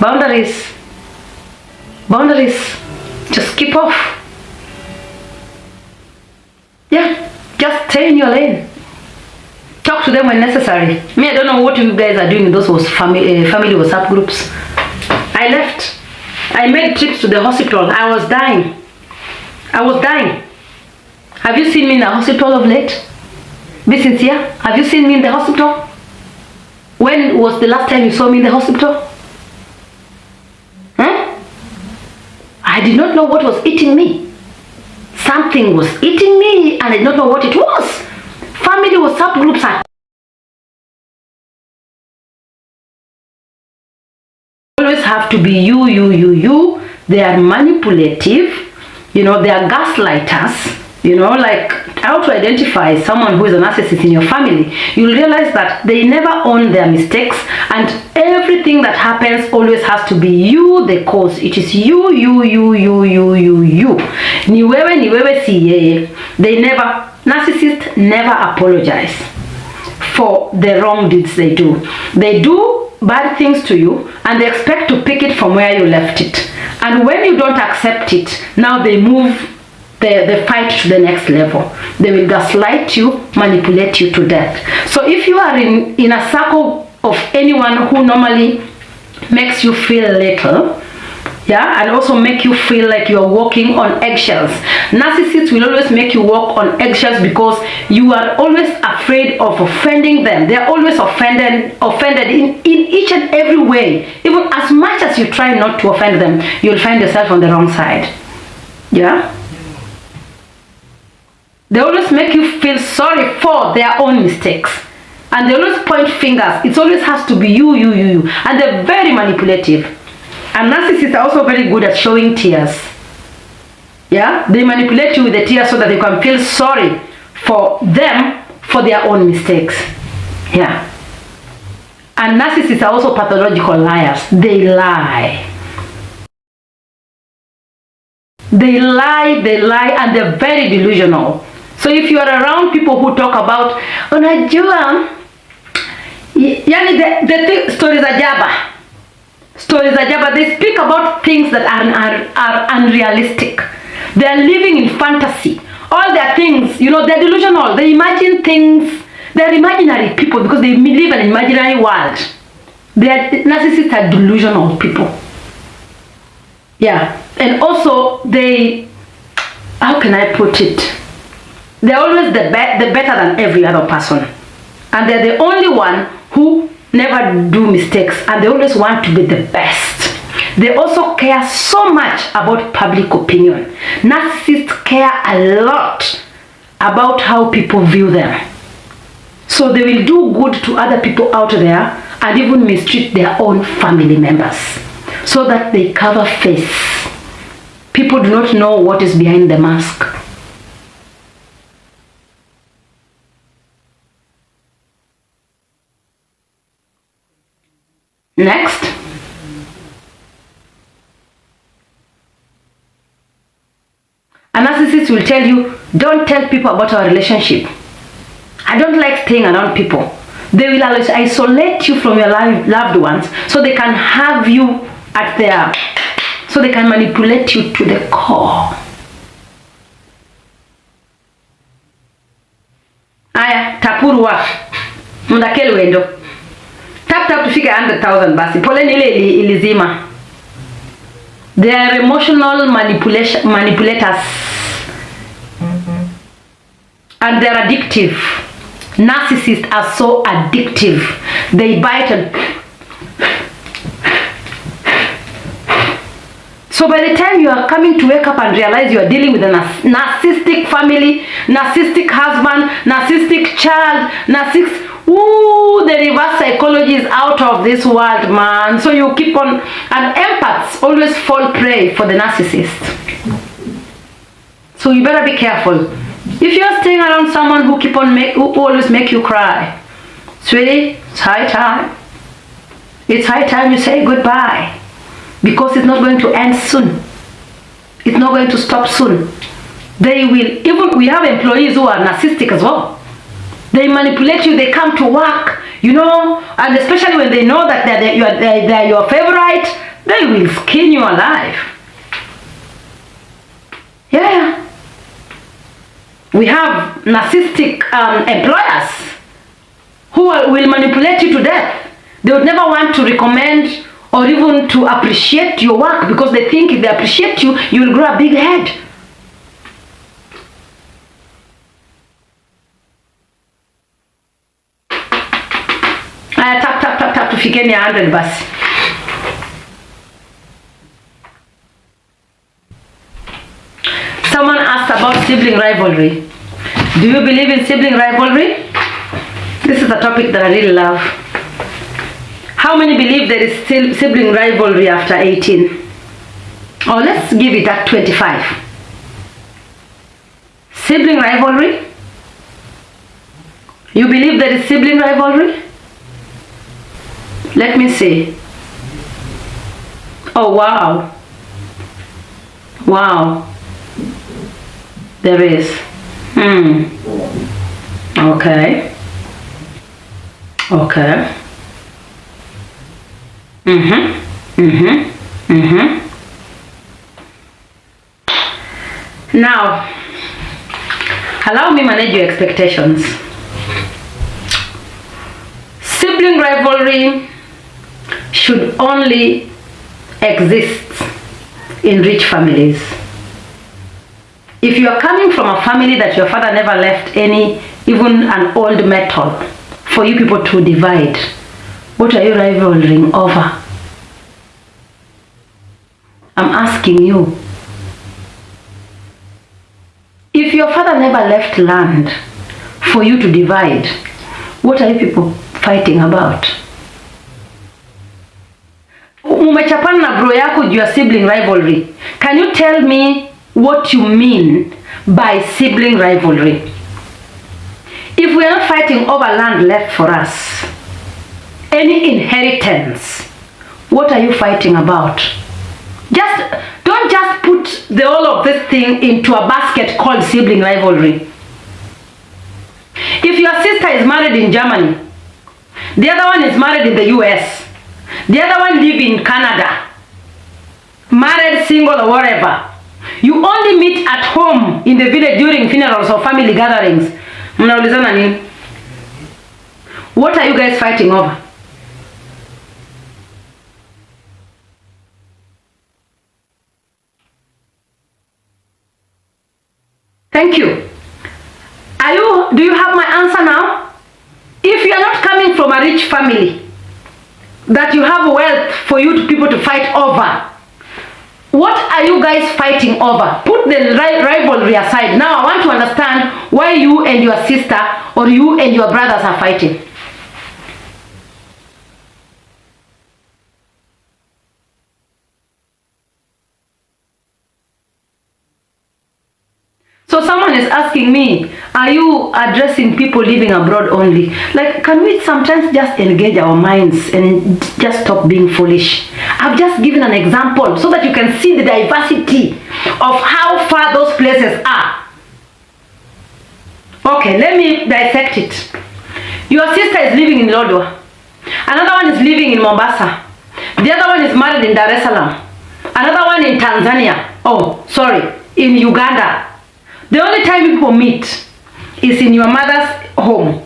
Boundaries. Boundaries. Just keep off. Yeah, just stay in your lane. Talk to them when necessary. Me, I don't know what you guys are doing in those family WhatsApp groups. I left. I made trips to the hospital. I was dying. Have you seen me in the hospital of late? Be sincere. Have you seen me in the hospital? When was the last time you saw me in the hospital? Huh? I did not know what was eating me. Something was eating me and I did not know what it was. Family WhatsApp groups are always have to be you. They are manipulative. They are gaslighters. Like how to identify someone who is a narcissist in your family. You'll realize that they never own their mistakes and everything that happens always has to be you the cause. It is you. Ni wewe si yeye. Narcissists never apologize for the wrong deeds they do. They do bad things to you and they expect to pick it from where you left it. And when you don't accept it, now they move the fight to the next level. They will gaslight you, manipulate you to death. So if you are in a circle of anyone who normally makes you feel little, and also make you feel like you're walking on eggshells. Narcissists will always make you walk on eggshells because you are always afraid of offending them. They're always offended in each and every way. Even as much as you try not to offend them, you'll find yourself on the wrong side. They always make you feel sorry for their own mistakes. And they always point fingers. It always has to be you. And they're very manipulative. And narcissists are also very good at showing tears. They manipulate you with the tears so that they can feel sorry for them for their own mistakes. And narcissists are also pathological liars. They lie, and they're very delusional. So if you are around people who talk about, unajua, the stories are jaba. They speak about things that are unrealistic. They are living in fantasy. All their things, they're delusional. They imagine things. They're imaginary people because they live an imaginary world. Narcissists are delusional people. And also how can I put it? They're always the better than every other person. And they're the only one who never do mistakes and they always want to be the best. They also care so much about public opinion. Narcissists care a lot about how people view them. So they will do good to other people out there and even mistreat their own family members so that they cover face. People do not know what is behind the mask. Next. A narcissist will tell you, don't tell people about our relationship. I don't like staying around people. They will always isolate you from your loved ones so they can have you so they can manipulate you to the core. Aya, tapurwa. Mundakeli wendo. Tap tufike 100,000 basi. Pole nile ilizima. They are emotional manipulators. And they're addictive. Narcissists are so addictive. They bite and... So by the time you are coming to wake up and realize you are dealing with a narcissistic family, narcissistic husband, narcissistic child, the reverse psychology is out of this world, man. So you keep on, and empaths always fall prey for the narcissist. So you better be careful. If you're staying around someone who who always make you cry, sweetie, it's high time. It's high time you say goodbye. Because it's not going to end soon. It's not going to stop soon. They will, even we have employees who are narcissistic as well. They manipulate you, they come to work, and especially when they know that they're your favorite, They will skin you alive. Yeah. We have narcissistic employers who will manipulate you to death. They would never want to recommend or even to appreciate your work because they think if they appreciate you, you will grow a big head. Tap tufikeni 100 basi. Someone asked about sibling rivalry. Do you believe in sibling rivalry? This is a topic that I really love. How many believe there is still sibling rivalry after 18? Or let's give it at 25. Sibling rivalry? You believe there is sibling rivalry? Let me see. Oh, wow. Wow. There is. Okay. Okay. Now, allow me manage your expectations. Sibling rivalry should only exist in rich families. If you are coming from a family that your father never left even an old metal for you people to divide, what are you rivaling over? I'm asking you. If your father never left land for you to divide, what are you people fighting about? Umechapana na bro yako juu ya sibling rivalry. Can you tell me what you mean by sibling rivalry? If we are not fighting over land left for us, any inheritance, what are you fighting about? Don't just put all of this thing into a basket called sibling rivalry. If your sister is married in Germany, the other one is married in the US, the other one live in Canada, married, single, or whatever, you only meet at home in the village during funerals or family gatherings. Mnaulizana nini? What are you guys fighting over? Thank you. Do you have my answer now? If you are not coming from a rich family that you have wealth for people to fight over, what are you guys fighting over? Put the rivalry aside. Now I want to understand why you and your sister or you and your brothers are fighting. So someone is asking me, are you addressing people living abroad only? Like, can we sometimes just engage our minds and just stop being foolish? I've just given an example so that you can see the diversity of how far those places are. Okay, let me dissect it. Your sister is living in Lodwar. Another one is living in Mombasa. The other one is married in Dar es Salaam. Another one in Tanzania. Oh, sorry, in Uganda. The only time people meet is in your mother's home,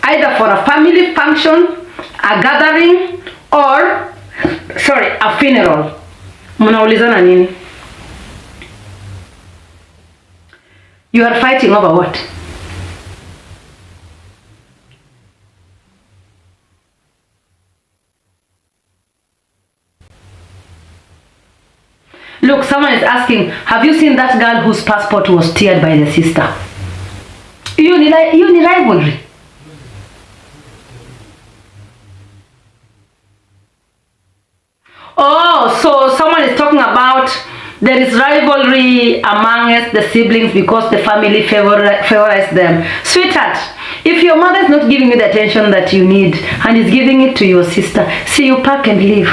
either for a family function, a gathering, or, a funeral. Mnaulizana nini? You are fighting over what? Look, someone is asking, have you seen that girl whose passport was teared by the sister? You need rivalry. Oh, so someone is talking about there is rivalry amongst the siblings because the family favorites them. Sweetheart, if your mother is not giving you the attention that you need and is giving it to your sister, see, you pack and leave.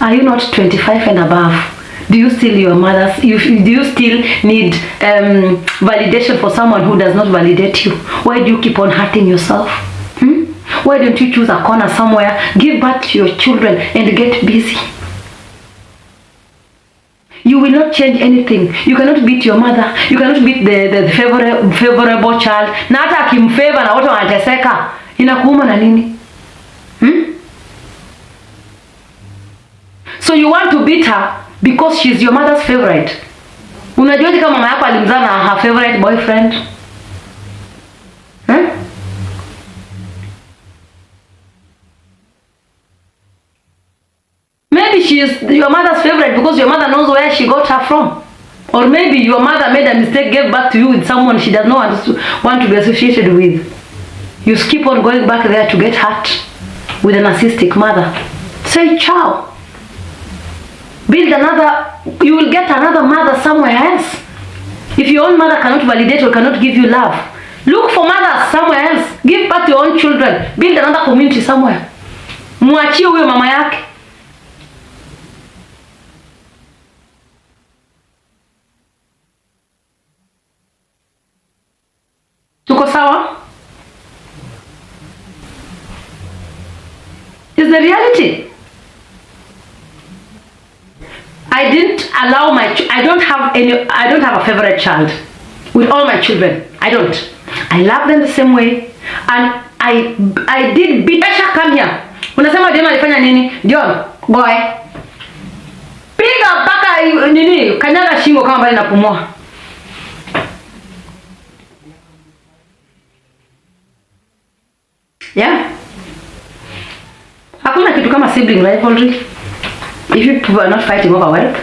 Are you not 25 and above? Do you still do you still need validation for someone who does not validate you? Why do you keep on hurting yourself? Why don't you choose a corner somewhere, give birth to your children and get busy? You will not change anything. You cannot beat your mother. You cannot beat the favorable child. Na hata akimfavor na wote wanateseka. Inakuuma na nini? So you want to beat her because she's your mother's favorite. Unajuaje kama mama yako alimzaa na her favorite boyfriend? Maybe she is your mother's favorite because your mother knows where she got her from. Or maybe your mother made a mistake, gave back to you with someone she does not want to be associated with. You keep on going back there to get hurt with a narcissistic mother. Say ciao. Build another, you will get another mother somewhere else. If your own mother cannot validate or cannot give you love, look for mothers somewhere else. Give back to your own children. Build another community somewhere. Muachie huyo mama yake. Tuko sawa? Is the reality. I didn't allow I don't have a favorite child with all my children. I don't. I love them the same way. And I did Besha, come here. Unasema John alifanya nini? John, boy. Piga mpaka nini? Kanyaga shingo kama bali napumua. Yeah. Hakuna kitu kama sibling rivalry. If you people are not fighting over wealth,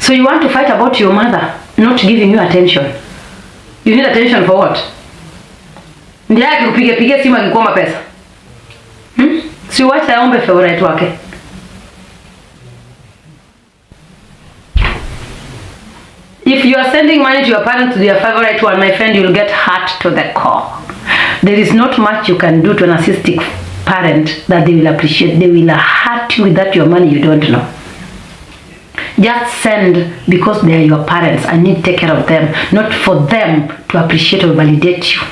so you want to fight about your mother not giving you attention. You need attention for what? Ndiye akikupiga simu akikuomba pesa. Si wacha aombe favorite wake. If you are sending money to your parents to their favorite one, my friend, you will get hurt to the core. There is not much you can do to an narcissistic parent that they will appreciate. They will hurt you with that your money you don't know. Just send because they are your parents and need to take care of them, not for them to appreciate or validate you.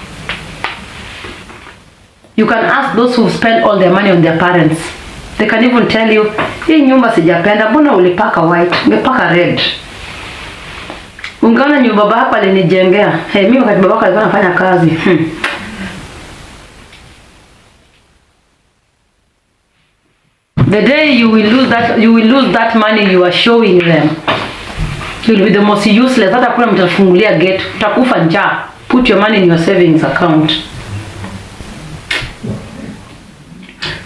You can ask those who spend all their money on their parents. They can even tell you, hii nyumba sijapenda, mbona ulipaka white, umepaka red. Ungaona nyumba baba hapa alinijengea. Mimi wakati baba alikuwa anafanya kazi. The day you will lose that money you are showing them. You will be the most useless. Hata kuna mtafungulia gate, utakufa njaa. Put your money in your savings account.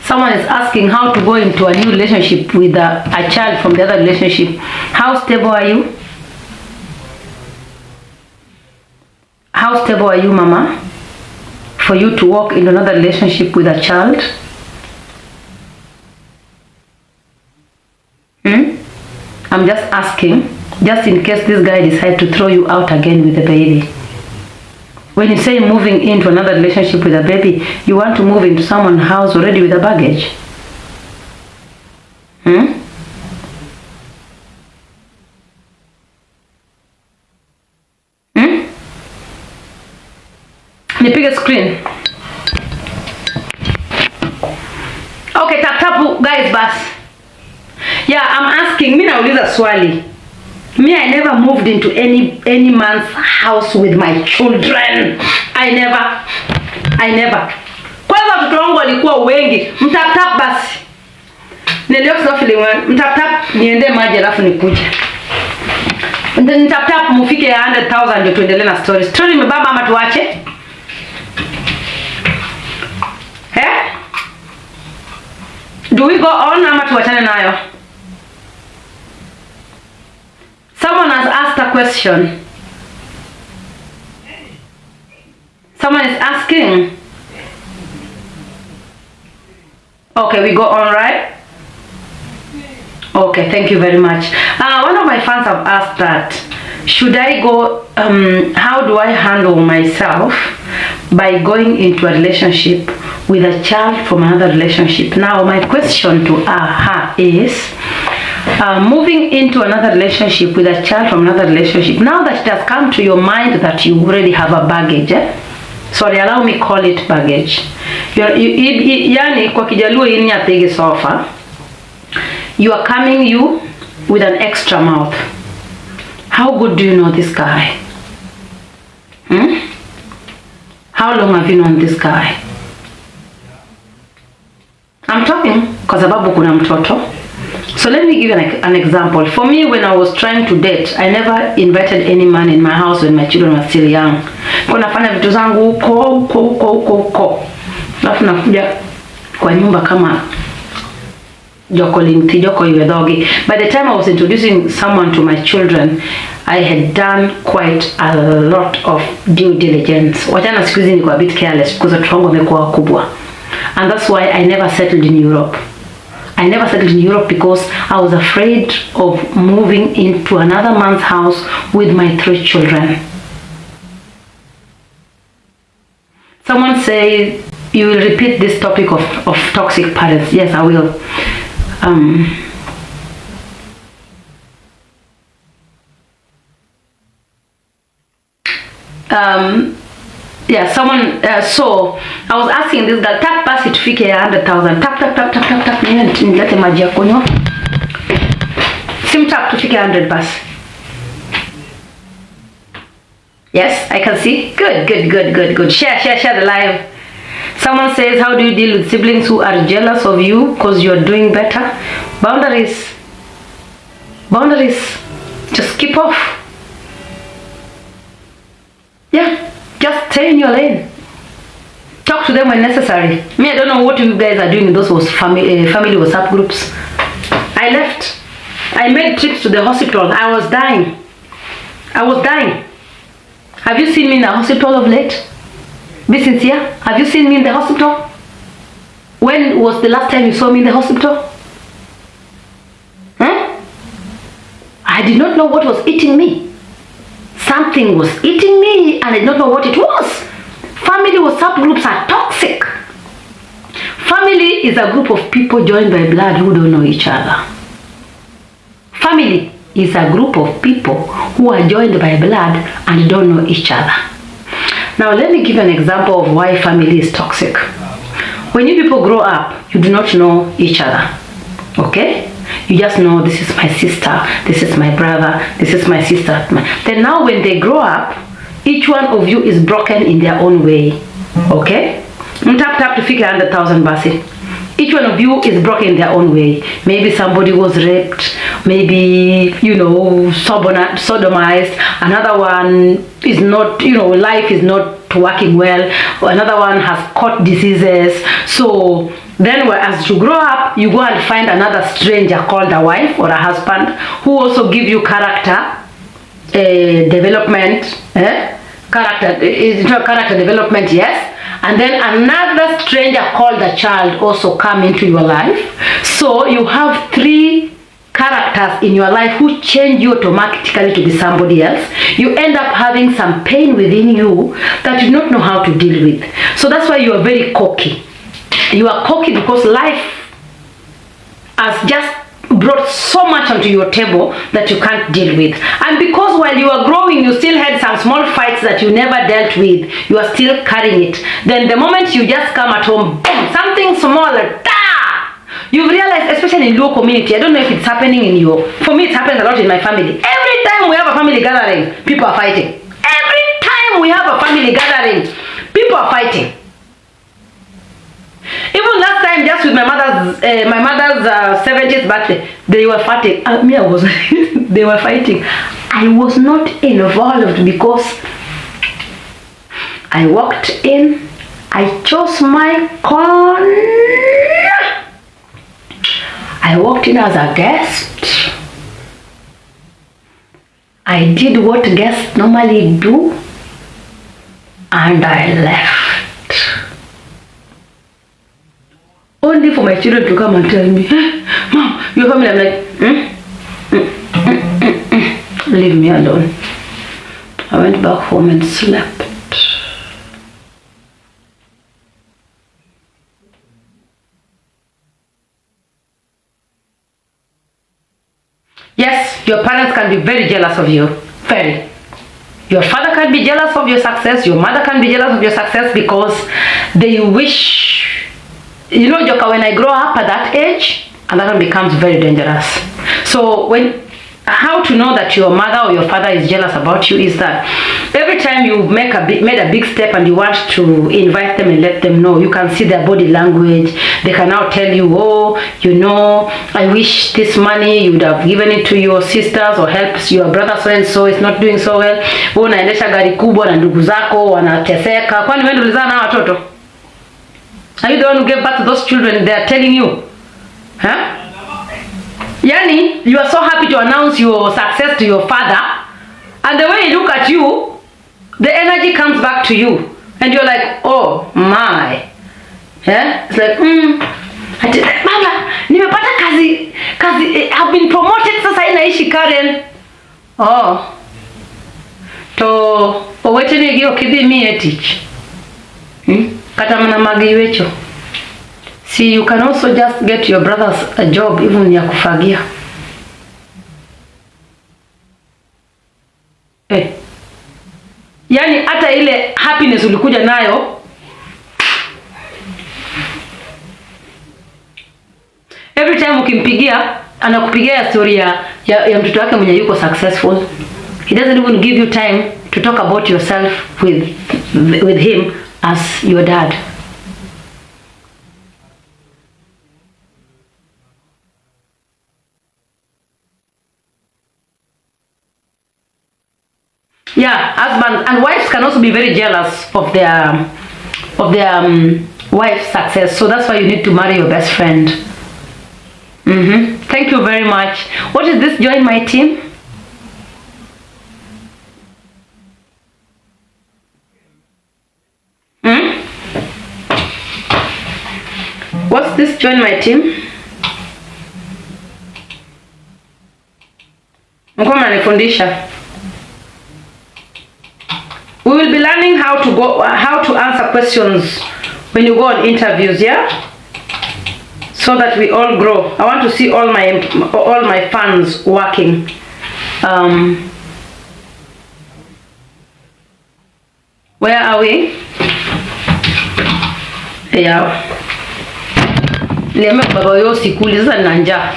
Someone is asking how to go into a new relationship with a child from the other relationship. How stable are you? How stable are you, mama? For you to walk into another relationship with a child? I'm just asking, just in case this guy decides to throw you out again with the baby. When you say moving into another relationship with a baby, you want to move into someone's house already with a baggage. Nipige screen. Okay, tap guys bas. Yeah, I'm asking, mimi nauliza swali. Me, I never moved into any man's house with my children. I never. Kwanza watoto wangu walikuwa wengi. Mtap basi. Niliokuwa feeling mtap niende maji alafu nikuje. Mtap mufike 100,000 ndio tuendelee na story. Story imebaba ama tuache? Do we go on ama tuachane nayo? Someone has asked a question. Someone is asking. Okay, we go on, right? Okay, thank you very much. One of my fans have asked that, should I go, how do I handle myself by going into a relationship with a child from another relationship? Now, my question to her is, moving into another relationship with a child from another relationship, now that it has come to your mind that you already have a baggage, sorry, allow me call it baggage. Yani kwa Kijaluo hii ni atege sofa. You are coming with an extra mouth. How good do you know this guy? How long have you known this guy? I'm talking kwa sababu kuna mtoto. So let me give you an example. For me, when I was trying to date, I never invited any man in my house when my children were still young. Kwa nafanya vitu zangu huko. Alafu nakuja kwa nyumba kama joko iwe doggy. By the time I was introducing someone to my children, I had done quite a lot of due diligence. Wajana siku hizi niko a bit careless because watu wangu wamekuwa wakubwa. And that's why I never settled in Europe. I never settled in Europe because I was afraid of moving into another man's house with my 3 children. Someone say you will repeat this topic of toxic parents. Yes, I will. Yeah, someone, so I was asking this girl, tap basi tufike 100,000. Tap. Nilete maji ya kunywa. Sim tap tufike 100 basi. Yes, I can see. Good. Share the live. Someone says, how do you deal with siblings who are jealous of you because you're doing better? Boundaries. Just keep off. Yeah. Just stay in your lane. Talk to them when necessary. Me, I don't know what you guys are doing in those family WhatsApp groups. I left. I made trips to the hospital. I was dying. Have you seen me in the hospital of late? Be sincere. Have you seen me in the hospital? When was the last time you saw me in the hospital? I did not know what was eating me. Something was eating me and I did not know what it was. Family WhatsApp groups are toxic. Family is a group of people joined by blood who don't know each other. Family is a group of people who are joined by blood and don't know each other. Now let me give an example of why family is toxic. When you people grow up, you do not know each other. Okay? You just know this is my sister, this is my brother, this is my sister. Then now when they grow up, each one of you is broken in their own way. Okay? Tap to figure 100,000 basi. Each one of you is broken in their own way. Maybe somebody was raped, maybe, sodomized. Another one is not, life is not working well. Another one has caught diseases. So then as you grow up, you go and find another stranger called a wife or a husband who also give you character development. Character development, yes. And then another stranger called a child also come into your life. So you have 3 characters in your life who change you automatically to be somebody else. You end up having some pain within you that you don't know how to deal with. So that's why you are very cocky. You are cocky because life has just brought so much onto your table that you can't deal with. And because while you are growing, you still had some small fights that you never dealt with, you are still carrying it. Then the moment you just come at home, boom, something smaller, you've realized, especially in Luo community, I don't know if it's happening in your, for me it happens a lot in my family. Every time we have a family gathering, people are fighting. Every time we have a family gathering, people are fighting. Even last time, just with my mother's 70th birthday, they were fighting. They were fighting. I was not involved because I walked in, I chose my corner. I walked in as a guest. I did what guests normally do, and I left. Only for my children to come and tell me, hey, Mom, your family. I'm like, leave me alone. I went back home and slept. Yes, your parents can be very jealous of you. Very. Your father can be jealous of your success. Your mother can be jealous of your success because they wish. Joka, when I grow up at that age, and that one becomes very dangerous. So when how to know that your mother or your father is jealous about you is that every time you made a big step and you want to invite them and let them know, you can see their body language. They can now tell you, oh, you know, I wish this money you would have given it to your sisters or helps your brother so and so is not doing so well. Wewe unaendesha gari kubwa na ndugu zako wanateseka. Kwani wewe ndio ulizaa na watoto? Are you the one who gave birth to those children? They are telling you, huh? Yani, you are so happy to announce your success to your father, and the way he look at you, the energy comes back to you, and you're like, oh my, yeah? It's like, Baba, nimepata kazi, I've been promoted, sasa inaishi Karen. Oh, to owete nigi okidhi miye tich. Kata mana magi wecho. See, you can also just get your brothers a job even ya kufagia. Yani hata ile happiness ulikuja nayo, every time ukimpigia anakupigia story ya mtoto wake mwenye yuko successful. He doesn't even give you time to talk about yourself with him as your dad. Yeah, husbands and wives can also be very jealous of their wife's success. So that's why you need to marry your best friend. Thank you very much. What is this? Join my team. What's this? Join my team. Mkoma nifundisha. We will be learning how to answer questions when you go on interviews, yeah? So that we all grow. I want to see all my fans working. Where are we? Yeah. Leme baba yo sikuliza nanja.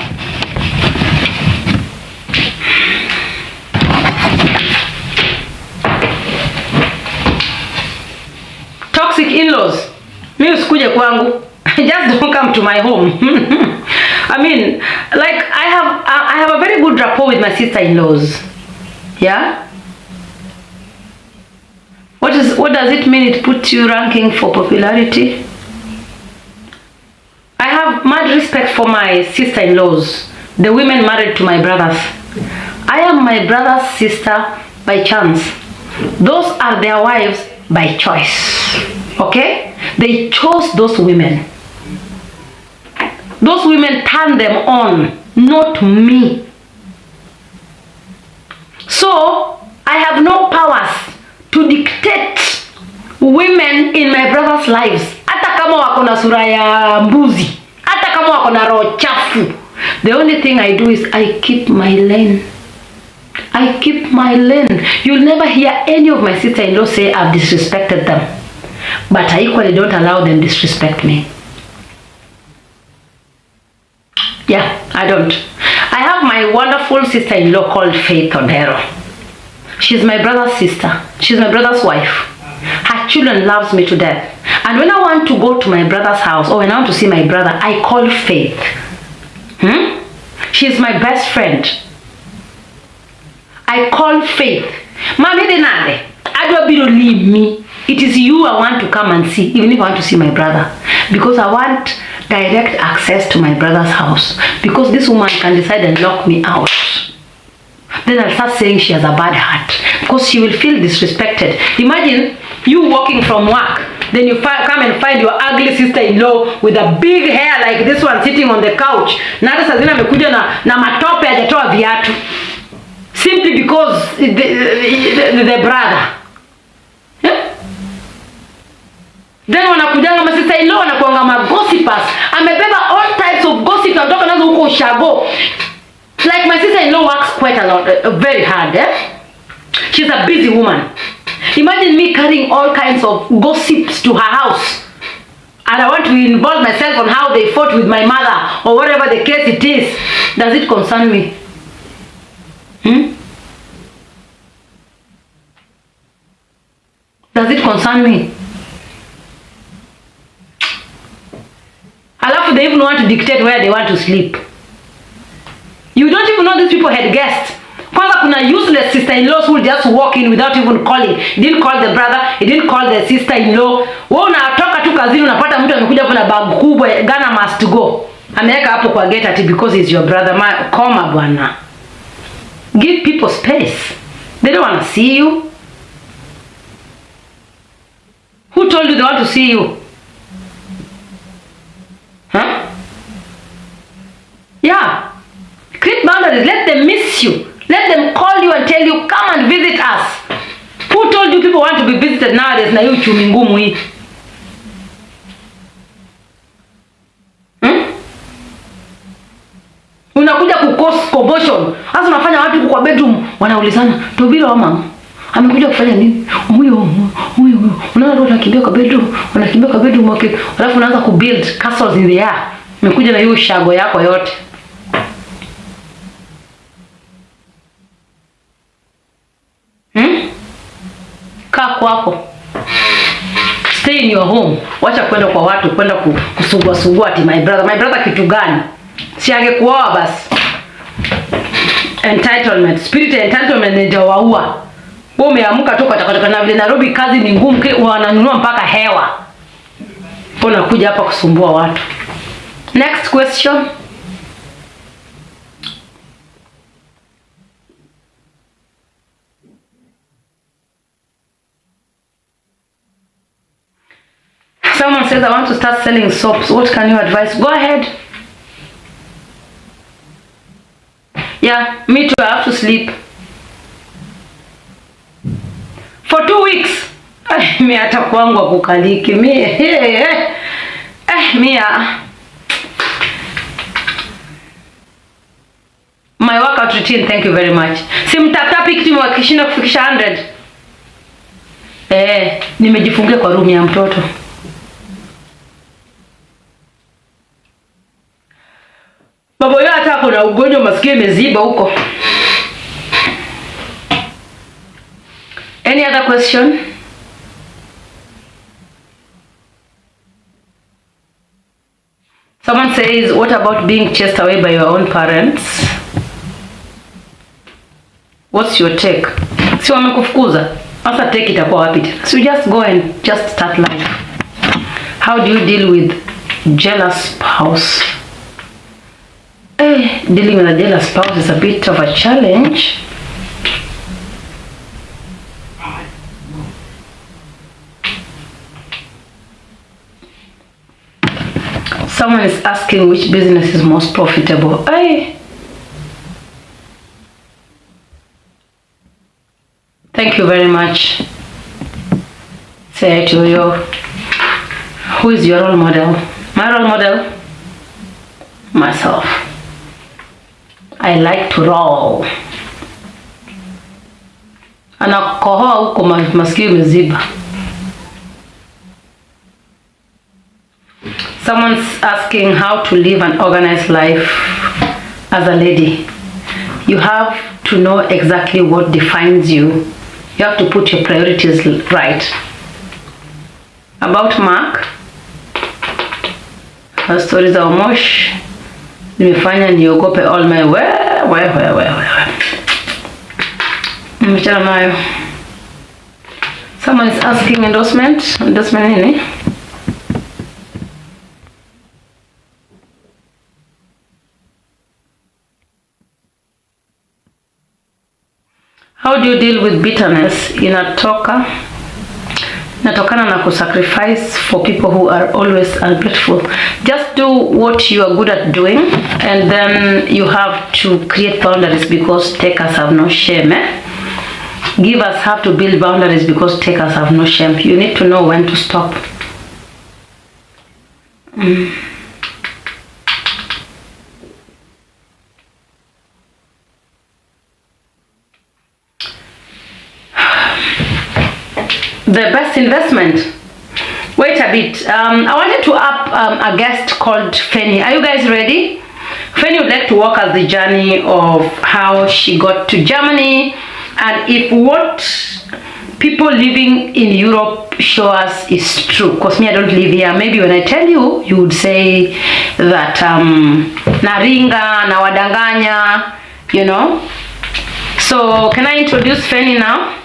Toxic in-laws. Mi usikuje kwangu. Just don't come to my home. I mean, like I have a very good rapport with my sister-in-laws. Yeah? What does it mean it puts you ranking for popularity? I have mad respect for my sister-in-laws, the women married to my brothers. I am my brother's sister by chance. Those are their wives by choice. Okay? They chose those women. Those women turned them on, not me. So, I have no powers to dictate women in my brother's lives. Hata kama wako na sura ya mbuzi, hata kama wako na roho chafu. The only thing I do is I keep my lane. I keep my lane. You'll never hear any of my sister-in-law say I've disrespected them. But I equally don't allow them disrespect me. Yeah, I don't. I have my wonderful sister-in-law called Faith Odero. She's my brother's sister. She's my brother's wife. Her children loves me to death. And when I want to go to my brother's house or when I want to see my brother, I call Faith. She's my best friend. I call Faith. Mami denade, adwa biro leave me. It is you I want to come and see, even if I want to see my brother. Because I want direct access to my brother's house. Because this woman can decide and lock me out. Then I'll start saying she has a bad heart. Because she will feel disrespected. Imagine you walking from work. Then you come and find your ugly sister-in-law with a big hair like this one sitting on the couch. Na hata saa zingine amekuja na matope hajatoa viatu. Simply because the brother. Yeah? Then wanakujanga ma sister-in-law wanakuanga ma gossipers. Amebeba all types of gossip anatoka nazo huko ushago. Like my sister-in-law works quite a lot, very hard. She's a busy woman. Imagine me carrying all kinds of gossips to her house. And I want to involve myself on how they fought with my mother or whatever the case it is. Does it concern me? concern me? Alafu they even want to dictate where they want to sleep. You don't even know these people had guests. Kwanza kuna useless sister-in-laws who will just walk in without even calling. He didn't call the brother, he didn't call the sister-in-law. Wewe unatoka tu kazini unapata mtu amekuja hapo na bag kubwa, Ghana must go. Ameweka hapo kwa gate ati because he's your brother. Koma bwana. Give people space. They don't want to see you. Who told you they want to see you? Huh? Yeah. Create boundaries. Let them miss you. Let them call you and tell you, come and visit us. Who told you people want to be visited nowadays na hiyo uchumi ngumu hii? Unakuja kucause commotion. Sasa unafanya watu kwa bedroom wanaulizana, "Tobilo mama, amekuja kufanya nini?" Huyo. Unaona watu wanakimbia kwa bedroom, okay. Alafu unaanza kubuild castles in the air. Umekuja na hiyo shago yako yote. Kaa kwako. Stay in your home. Wacha kwenda kwa watu, kwenda kusugua ati my brother kitu gani? Si angekuoa basi. Entitlement, spirit entitlement ndio waua. Wewe umeamka tu katakata na vile Nairobi kazi ni ngumu, wananunua mpaka hewa. Unakuja hapa kusumbua watu. Next question. Someone says, I want to start selling soaps. What can you advise? Go ahead. Yeah, me too. I have to sleep. For 2 weeks. Mi hata kwangu akukaliki. My workout routine, thank you very much. Si mtatapi kitu mwakishinda kufikisha 100. Nimejifungia kwa room ya mtoto. Baba yeye hata kuna ugonjwa masikio imeziba huko. Any other question? Someone says, what about being chased away by your own parents? What's your take? Si wamekufukuza. Sasa take itakuwa wapi tena? So just go and just start life. How do you deal with jealous spouse? Dealing with a jealous spouse is a bit of a challenge. Someone is asking which business is most profitable. Thank you very much. Say to you. Who is your role model? My role model? Myself. I like to roll. Anakohoa huko masikio imeziba. Someone's asking how to live an organized life as a lady. You have to know exactly what defines you. You have to put your priorities right. About Mark, her stories are mosh. Nimefanya niogope all my mchana nayo. Someone is asking endorsement nini? How do you deal with bitterness? Inatokana na kusacrifice for people who are always ungrateful. Just do what you are good at doing, and then you have to create boundaries because takers have no shame. Givers have to build boundaries because takers have no shame. You need to know when to stop. The best investment. Wait a bit. I wanted to up a guest called Fanny. Are you guys ready? Fanny would like to walk us the journey of how she got to Germany, and if what people living in Europe show us is true. Because me, I don't live here. Maybe when I tell you, you would say that naringa, nawadanganya, you know. So can I introduce Fanny now?